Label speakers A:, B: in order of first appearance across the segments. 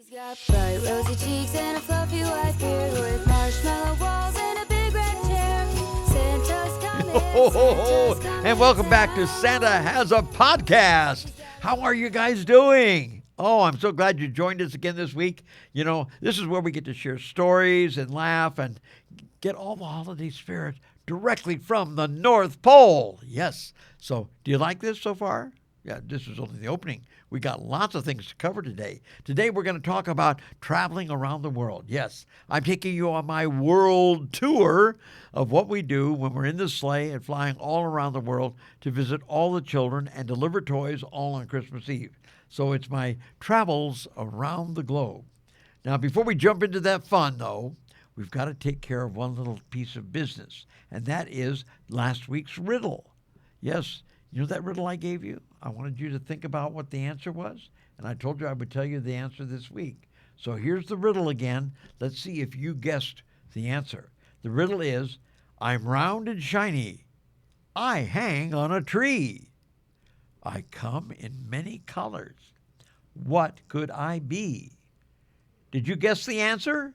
A: He's got bright rosy cheeks and a fluffy white beard with marshmallow walls and a big red chair. Santa's coming. Santa's coming,
B: And welcome back to Santa Has a Podcast. How are you guys doing? Oh, I'm so glad you joined us again this week. You know, this is where we get to share stories and laugh and get all the holiday spirit directly from the North Pole. Yes. So, do you like this so far? Yeah, this is only the opening. We got lots of things to cover today. Today we're going to talk about traveling around the world. Yes, I'm taking you on my world tour of what we do when we're in the sleigh and flying all around the world to visit all the children and deliver toys all on Christmas Eve. So it's my travels around the globe. Now, before we jump into that fun, though, we've got to take care of one little piece of business, and that is last week's riddle. Yes, you know that riddle I gave you? I wanted you to think about what the answer was, and I told you I would tell you the answer this week. So here's the riddle again. Let's see if you guessed the answer. The riddle is, I'm round and shiny. I hang on a tree. I come in many colors. What could I be? Did you guess the answer?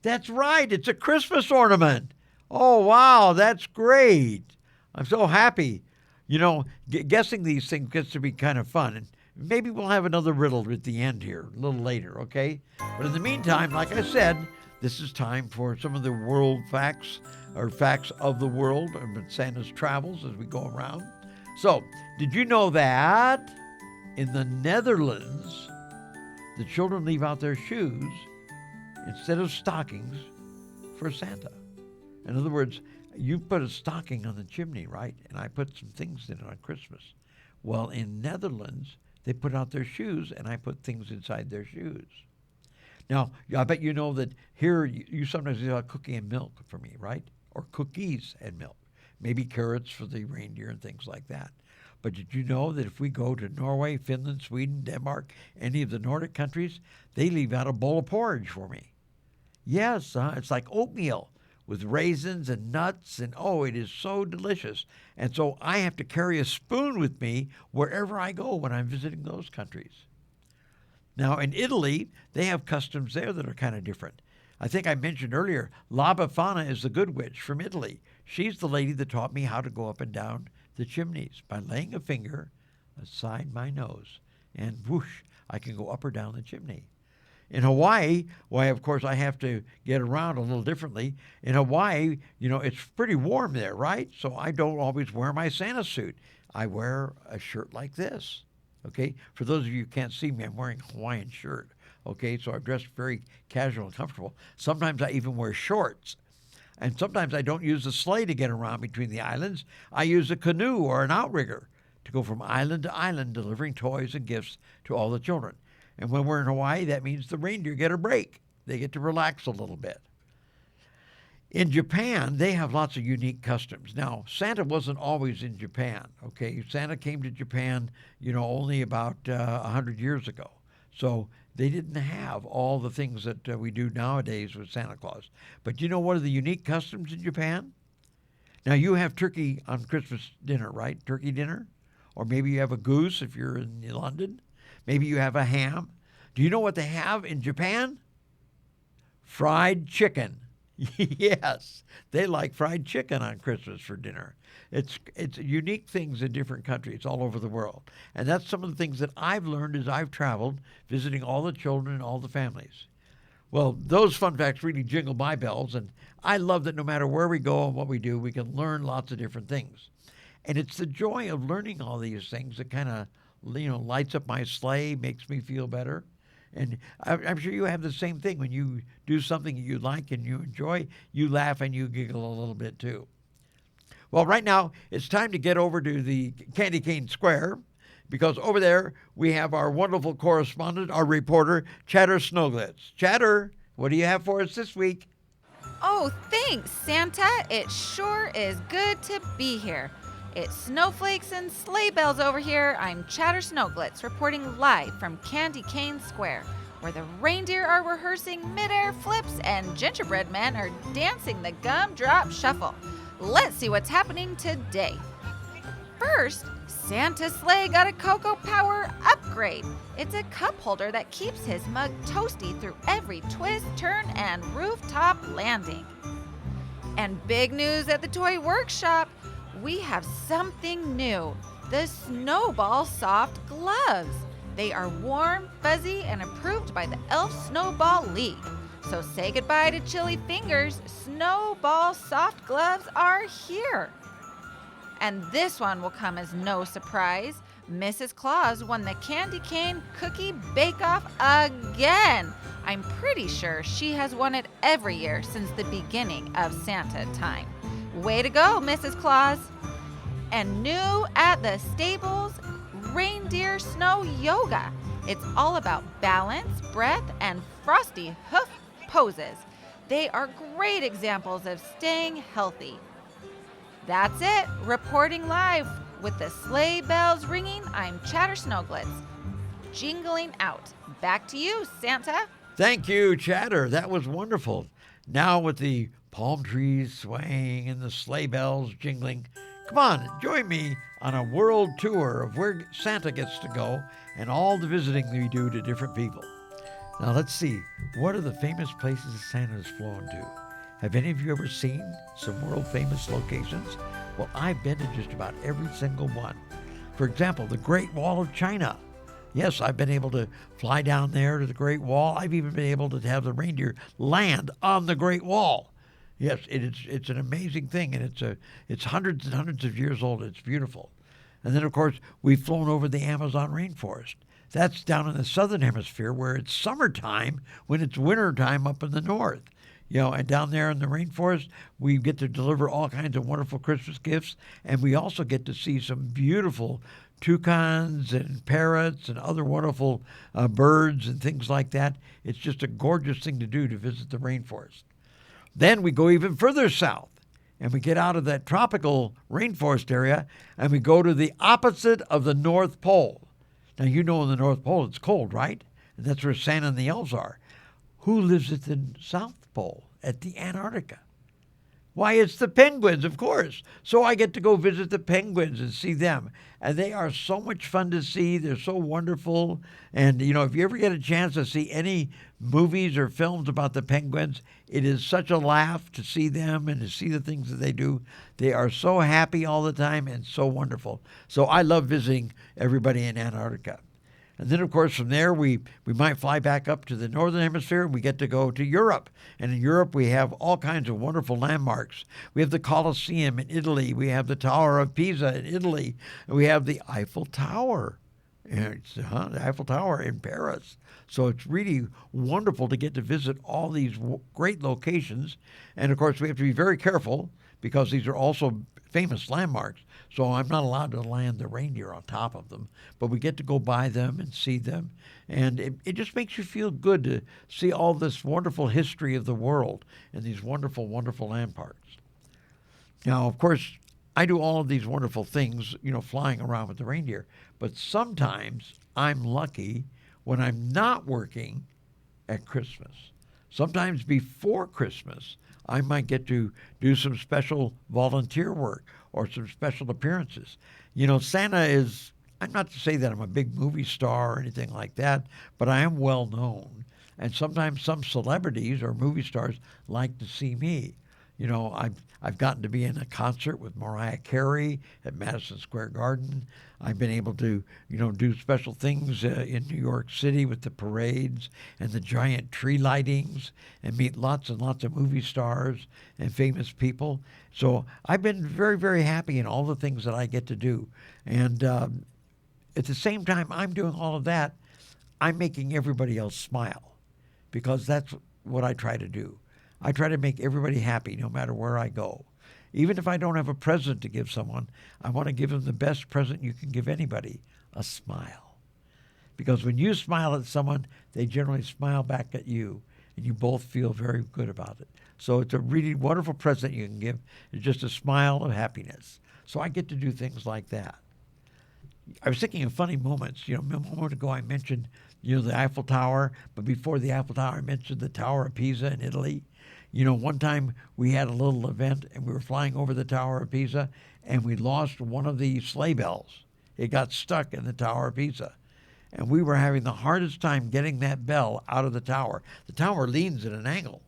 B: That's right. It's a Christmas ornament. Oh, wow. That's great. I'm so happy. You know, guessing these things gets to be kind of fun. And maybe we'll have another riddle at the end here, a little later, okay? But in the meantime, like I said, this is time for some of the world facts, or facts of the world, and Santa's travels as we go around. So, did you know that in the Netherlands, the children leave out their shoes instead of stockings for Santa? In other words, you put a stocking on the chimney, right? And I put some things in it on Christmas. Well, in Netherlands, they put out their shoes, and I put things inside their shoes. Now, I bet you know that here you sometimes do a cookie and milk for me, right? Or cookies and milk. Maybe carrots for the reindeer and things like that. But did you know that if we go to Norway, Finland, Sweden, Denmark, any of the Nordic countries, they leave out a bowl of porridge for me? Yes, it's like oatmeal with raisins and nuts, and oh, it is so delicious. And so I have to carry a spoon with me wherever I go when I'm visiting those countries. Now, in Italy, they have customs there that are kind of different. I think I mentioned earlier, La Befana is the good witch from Italy. She's the lady that taught me how to go up and down the chimneys by laying a finger aside my nose, and whoosh, I can go up or down the chimney. In Hawaii, why, of course, I have to get around a little differently. In Hawaii, you know, it's pretty warm there, right? So I don't always wear my Santa suit. I wear a shirt like this, okay? For those of you who can't see me, I'm wearing a Hawaiian shirt, okay? So I'm dressed very casual and comfortable. Sometimes I even wear shorts. And sometimes I don't use the sleigh to get around between the islands. I use a canoe or an outrigger to go from island to island, delivering toys and gifts to all the children. And when we're in Hawaii, that means the reindeer get a break. They get to relax a little bit. In Japan, they have lots of unique customs. Now, Santa wasn't always in Japan, okay? Santa came to Japan, you know, only about 100 years ago. So they didn't have all the things that we do nowadays with Santa Claus. But you know what are the unique customs in Japan? Now, you have turkey on Christmas dinner, right? Turkey dinner? Or maybe you have a goose if you're in London. Maybe you have a ham. Do you know what they have in Japan? Fried chicken. Yes, they like fried chicken on Christmas for dinner. It's unique things in different countries all over the world. And that's some of the things that I've learned as I've traveled, visiting all the children and all the families. Well, those fun facts really jingle my bells, and I love that no matter where we go and what we do, we can learn lots of different things. And it's the joy of learning all these things that kind of, you know, lights up my sleigh, makes me feel better. And I'm sure you have the same thing. When you do something you like and you enjoy, you laugh and you giggle a little bit too. Well, right now, it's time to get over to the Candy Cane Square, because over there we have our wonderful correspondent, our reporter, Chatter Snowglitz. Chatter, what do you have for us this week?
C: Oh, thanks, Santa. It sure is good to be here. It's snowflakes and sleigh bells over here. I'm Chatter Snowglitz, reporting live from Candy Cane Square, where the reindeer are rehearsing midair flips and gingerbread men are dancing the gumdrop shuffle. Let's see what's happening today. First, Santa's sleigh got a cocoa power upgrade. It's a cup holder that keeps his mug toasty through every twist, turn, and rooftop landing. And big news at the toy workshop, we have something new, the Snowball Soft Gloves. They are warm, fuzzy, and approved by the Elf Snowball League. So say goodbye to chilly fingers. Snowball Soft Gloves are here. And this one will come as no surprise. Mrs. Claus won the Candy Cane Cookie Bake-Off again. I'm pretty sure she has won it every year since the beginning of Santa time. Way to go, Mrs. Claus. And new at the stables, Reindeer Snow Yoga. It's all about balance, breath, and frosty hoof poses. They are great examples of staying healthy. That's it. Reporting live with the sleigh bells ringing, I'm Chatter Snowglitz. Jingling out. Back to you, Santa.
B: Thank you, Chatter. That was wonderful. Now with the palm trees swaying and the sleigh bells jingling, come on, join me on a world tour of where Santa gets to go and all the visiting we do to different people. Now let's see, what are the famous places Santa's flown to? Have any of you ever seen some world famous locations? Well, I've been to just about every single one. For example, the Great Wall of China. Yes, I've been able to fly down there to the Great Wall. I've even been able to have the reindeer land on the Great Wall. Yes, it's an amazing thing, and it's hundreds and hundreds of years old. It's beautiful. And then, of course, we've flown over the Amazon rainforest. That's down in the southern hemisphere where it's summertime when it's wintertime up in the north. And down there in the rainforest, we get to deliver all kinds of wonderful Christmas gifts, and we also get to see some beautiful toucans and parrots and other wonderful birds and things like that. It's just a gorgeous thing to do to visit the rainforest. Then we go even further south, and we get out of that tropical rainforest area, and we go to the opposite of the North Pole. Now, in the North Pole, it's cold, right? And that's where Santa and the elves are. Who lives at the South Pole, at the Antarctica? Why, it's the penguins, of course. So I get to go visit the penguins and see them. And they are so much fun to see. They're so wonderful. And, if you ever get a chance to see any movies or films about the penguins, it is such a laugh to see them and to see the things that they do. They are so happy all the time and so wonderful. So I love visiting everybody in Antarctica. And then, of course, from there, we might fly back up to the northern hemisphere, and we get to go to Europe. And in Europe, we have all kinds of wonderful landmarks. We have the Colosseum in Italy. We have the Tower of Pisa in Italy. And we have the Eiffel Tower. The Eiffel Tower in Paris. So it's really wonderful to get to visit all these great locations. And, of course, we have to be very careful because these are also famous landmarks. So I'm not allowed to land the reindeer on top of them, but we get to go by them and see them. And it just makes you feel good to see all this wonderful history of the world and these wonderful, wonderful landmarks. Now, of course, I do all of these wonderful things, flying around with the reindeer, but sometimes I'm lucky when I'm not working at Christmas. Sometimes before Christmas, I might get to do some special volunteer work or some special appearances. Santa is, I'm not to say that I'm a big movie star or anything like that, but I am well known. And sometimes some celebrities or movie stars like to see me. I've gotten to be in a concert with Mariah Carey at Madison Square Garden. I've been able to, do special things in New York City with the parades and the giant tree lightings and meet lots and lots of movie stars and famous people. So I've been very, very happy in all the things that I get to do. And at the same time I'm doing all of that, I'm making everybody else smile because that's what I try to do. I try to make everybody happy no matter where I go. Even if I don't have a present to give someone, I want to give them the best present you can give anybody, a smile. Because when you smile at someone, they generally smile back at you, and you both feel very good about it. So it's a really wonderful present you can give. It's just a smile of happiness. So I get to do things like that. I was thinking of funny moments. A moment ago I mentioned, the Eiffel Tower, but before the Eiffel Tower I mentioned the Tower of Pisa in Italy. One time we had a little event and we were flying over the Tower of Pisa and we lost one of the sleigh bells. It got stuck in the Tower of Pisa. And we were having the hardest time getting that bell out of the tower. The tower leans at an angle.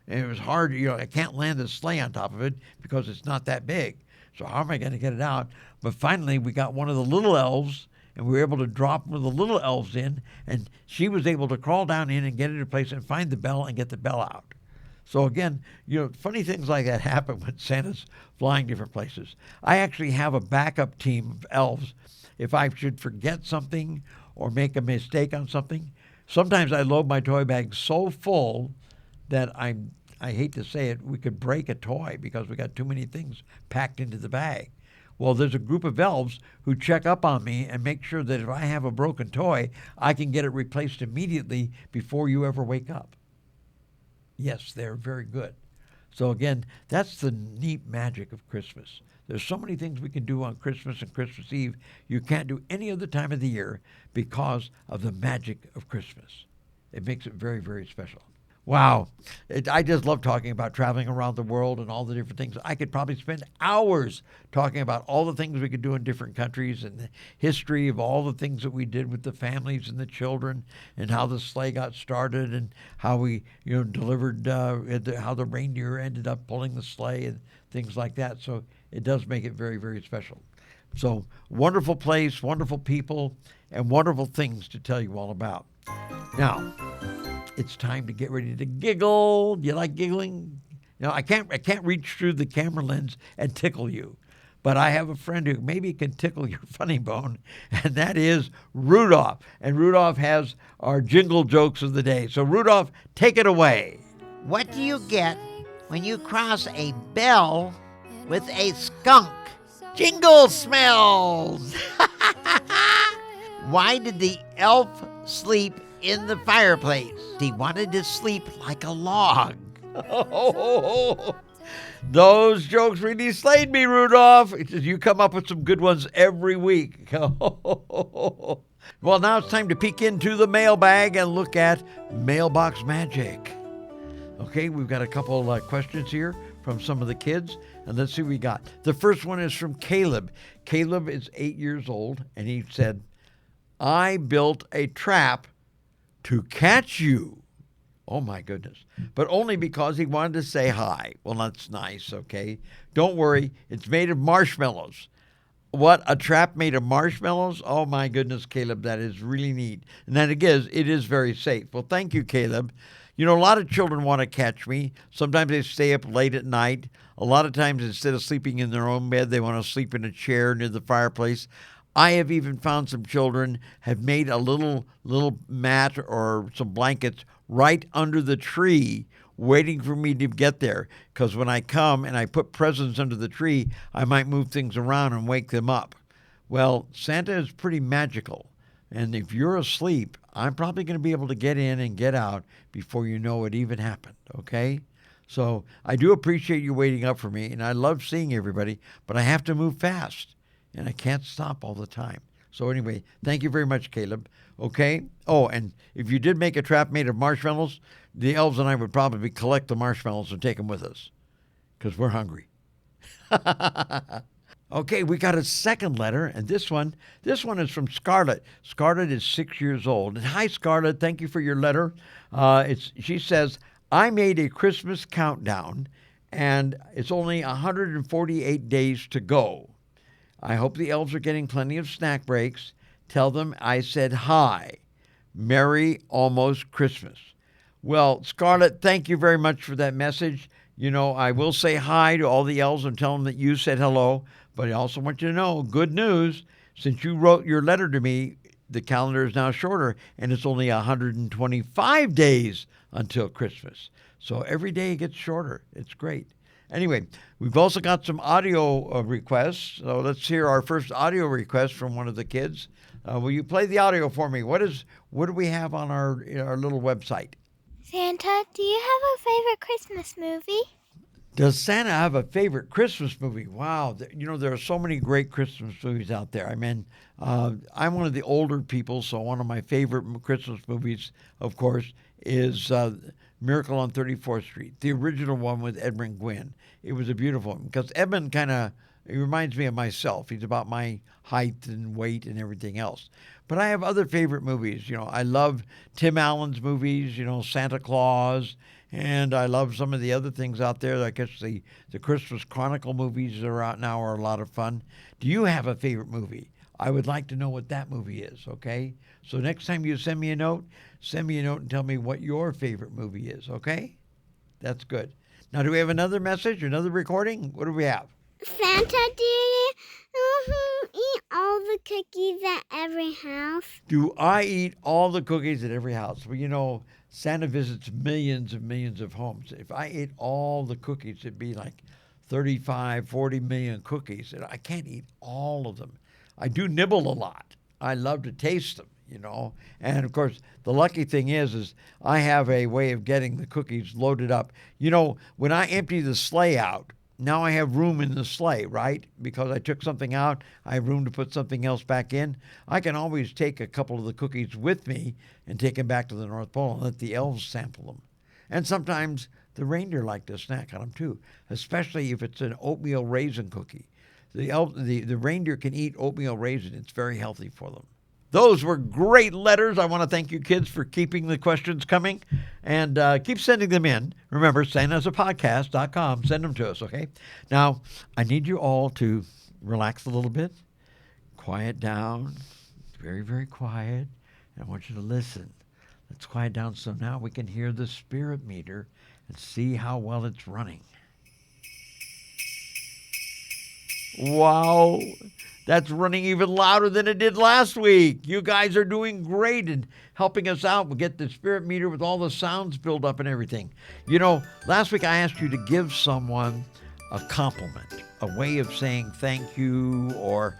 B: And it was hard, I can't land the sleigh on top of it because it's not that big. So how am I going to get it out? But finally, we got one of the little elves, and we were able to drop one of the little elves in, and she was able to crawl down in and get it in place and find the bell and get the bell out. So again, funny things like that happen when Santa's flying different places. I actually have a backup team of elves. If I should forget something or make a mistake on something, sometimes I load my toy bag so full that I hate to say it, we could break a toy because we got too many things packed into the bag. Well, there's a group of elves who check up on me and make sure that if I have a broken toy, I can get it replaced immediately before you ever wake up. Yes, they're very good. So again, that's the neat magic of Christmas. There's so many things we can do on Christmas and Christmas Eve you can't do any other time of the year because of the magic of Christmas. It makes it very, very special. Wow. I just love talking about traveling around the world and all the different things. I could probably spend hours talking about all the things we could do in different countries and the history of all the things that we did with the families and the children and how the sleigh got started and how we, delivered, how the reindeer ended up pulling the sleigh and things like that. So it does make it very, very special. So wonderful place, wonderful people, and wonderful things to tell you all about. Now, it's time to get ready to giggle. Do you like giggling? I can't reach through the camera lens and tickle you, but I have a friend who maybe can tickle your funny bone, and that is Rudolph. And Rudolph has our jingle jokes of the day. So Rudolph, take it away.
D: What do you get when you cross a bell with a skunk? Jingle smells! Why did the elf sleep in the fireplace? He wanted to sleep like a log.
B: Those jokes really slayed me, Rudolph. You come up with some good ones every week. Well, now it's time to peek into the mailbag and look at Mailbox Magic. Okay, we've got a couple questions here from some of the kids, and let's see what we got. The first one is from Caleb. Caleb is 8 years old, and he said, I built a trap to catch you. Oh, my goodness. But only because he wanted to say hi. Well, that's nice, okay? Don't worry. It's made of marshmallows. What? A trap made of marshmallows? Oh, my goodness, Caleb. That is really neat. And then it is very safe. Well, thank you, Caleb. A lot of children want to catch me. Sometimes they stay up late at night. A lot of times, instead of sleeping in their own bed, they want to sleep in a chair near the fireplace. I have even found some children have made a little mat or some blankets right under the tree waiting for me to get there. Because when I come and I put presents under the tree, I might move things around and wake them up. Well, Santa is pretty magical. And if you're asleep, I'm probably going to be able to get in and get out before you know it even happened, okay? So I do appreciate you waiting up for me, and I love seeing everybody, but I have to move fast. And I can't stop all the time. So anyway, thank you very much, Caleb. Okay? Oh, and if you did make a trap made of marshmallows, the elves and I would probably collect the marshmallows and take them with us because we're hungry. Okay, we got a second letter, and this one is from Scarlett. Scarlett is 6 years old. And hi, Scarlett. Thank you for your letter. She says, I made a Christmas countdown, and it's only 148 days to go. I hope the elves are getting plenty of snack breaks. Tell them I said hi. Merry almost Christmas. Well, Scarlett, thank you very much for that message. I will say hi to all the elves and tell them that you said hello. But I also want you to know, good news, since you wrote your letter to me, the calendar is now shorter, and it's only 125 days until Christmas. So every day it gets shorter. It's great. Anyway, we've also got some audio requests. So let's hear our first audio request from one of the kids. Will you play the audio for me? What do we have on our little website?
E: Santa, do you have a favorite Christmas movie?
B: Does Santa have a favorite Christmas movie? Wow. There are so many great Christmas movies out there. I mean, I'm one of the older people, so one of my favorite Christmas movies, of course, is Miracle on 34th Street, the original one with Edmund Gwynn. It was a beautiful one because Edmund kind of He reminds me of myself. He's about my height and weight and everything else. But I have other favorite movies. I love Tim Allen's movies, Santa Claus, and I love some of the other things out there. I guess the Christmas Chronicle movies that are out now are a lot of fun. Do you have a favorite movie? I would like to know what that movie is, okay? So next time you send me a note and tell me what your favorite movie is, okay? That's good. Now, do we have another message, another recording? What do we have?
E: Santa, do you eat all the cookies at every house?
B: Do I eat all the cookies at every house? Well, Santa visits millions and millions of homes. If I ate all the cookies, it'd be like 35, 40 million cookies. And I can't eat all of them. I do nibble a lot. I love to taste them, And, of course, the lucky thing is I have a way of getting the cookies loaded up. When I empty the sleigh out, now I have room in the sleigh, right? Because I took something out, I have room to put something else back in. I can always take a couple of the cookies with me and take them back to the North Pole and let the elves sample them. And sometimes the reindeer like to snack on them too, especially if it's an oatmeal raisin cookie. The reindeer can eat oatmeal raisin. It's very healthy for them. Those were great letters. I want to thank you kids for keeping the questions coming and keep sending them in. Remember, santasapodcast.com. Send them to us, okay? Now, I need you all to relax a little bit, quiet down, very, very quiet, and I want you to listen. Let's quiet down so now we can hear the spirit meter and see how well it's running. Wow. That's running even louder than it did last week. You guys are doing great and helping us out. We'll get the spirit meter with all the sounds built up and everything. Last week I asked you to give someone a compliment, a way of saying thank you, or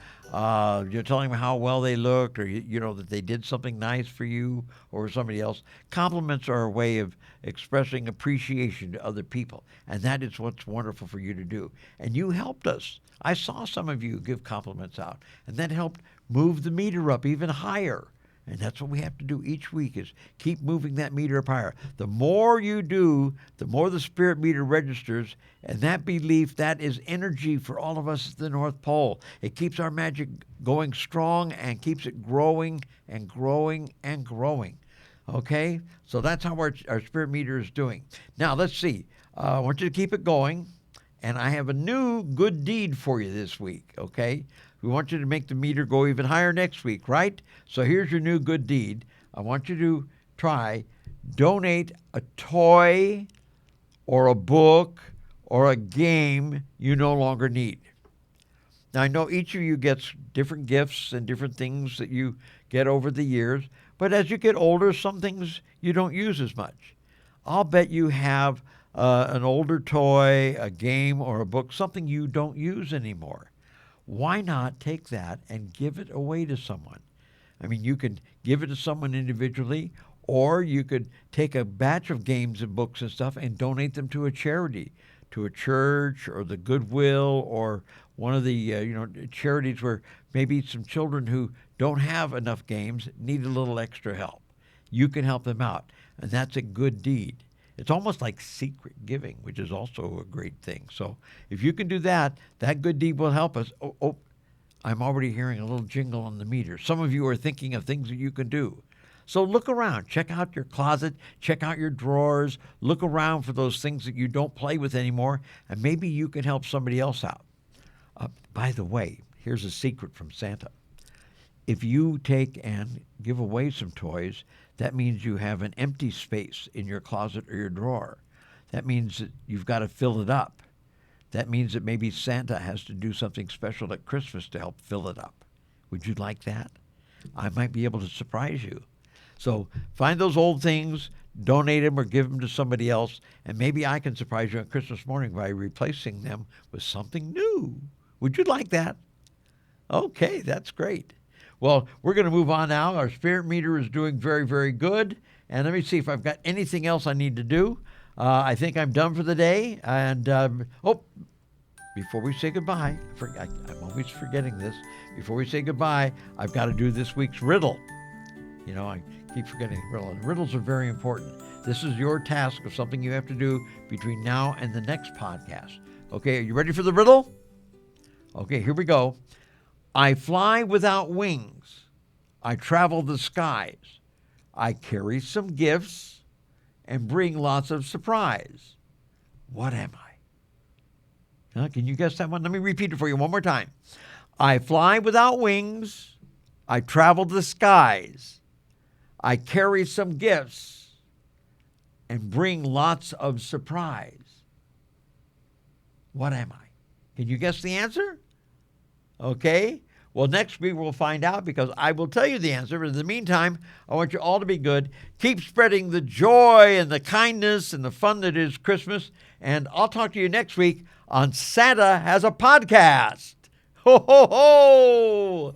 B: you're telling them how well they looked, or that they did something nice for you or somebody else. Compliments are a way of expressing appreciation to other people, and that is what's wonderful for you to do. And you helped us. I saw some of you give compliments out, and that helped move the meter up even higher. And that's what we have to do each week, is keep moving that meter up higher. The more you do, the more the spirit meter registers, and that belief, that is energy for all of us at the North Pole. It keeps our magic going strong and keeps it growing and growing and growing. Okay? So that's how our spirit meter is doing. Now, let's see. I want you to keep it going, and I have a new good deed for you this week, okay? We want you to make the meter go even higher next week, right? So here's your new good deed. I want you to try donate a toy or a book or a game you no longer need. Now, I know each of you gets different gifts and different things that you get over the years, but as you get older, some things you don't use as much. I'll bet you have an older toy, a game, or a book, something you don't use anymore. Why not take that and give it away to someone? I mean, you could give it to someone individually, or you could take a batch of games and books and stuff and donate them to a charity, to a church or the Goodwill, or one of the charities where maybe some children who don't have enough games need a little extra help. You can help them out, and that's a good deed. It's almost like secret giving, which is also a great thing. So if you can do that, that good deed will help us. Oh, I'm already hearing a little jingle on the meter. Some of you are thinking of things that you can do. So look around. Check out your closet. Check out your drawers. Look around for those things that you don't play with anymore, and maybe you can help somebody else out. By the way, here's a secret from Santa. If you take and give away some toys, that means you have an empty space in your closet or your drawer. That means that you've got to fill it up. That means that maybe Santa has to do something special at Christmas to help fill it up. Would you like that? I might be able to surprise you. So find those old things, donate them or give them to somebody else, and maybe I can surprise you on Christmas morning by replacing them with something new. Would you like that? Okay, that's great. Well, we're going to move on now. Our spirit meter is doing very, very good. And let me see if I've got anything else I need to do. I think I'm done for the day. And, before we say goodbye, I'm always forgetting this. Before we say goodbye, I've got to do this week's riddle. I keep forgetting the riddle. And riddles are very important. This is your task of something you have to do between now and the next podcast. Okay, are you ready for the riddle? Okay, here we go. I fly without wings. I travel the skies. I carry some gifts and bring lots of surprise. What am I? Can you guess that one? Let me repeat it for you one more time. I fly without wings. I travel the skies. I carry some gifts and bring lots of surprise. What am I? Can you guess the answer? Okay. Well, next week we'll find out because I will tell you the answer. But in the meantime, I want you all to be good. Keep spreading the joy and the kindness and the fun that is Christmas. And I'll talk to you next week on Santa Has a Podcast. Ho, ho, ho!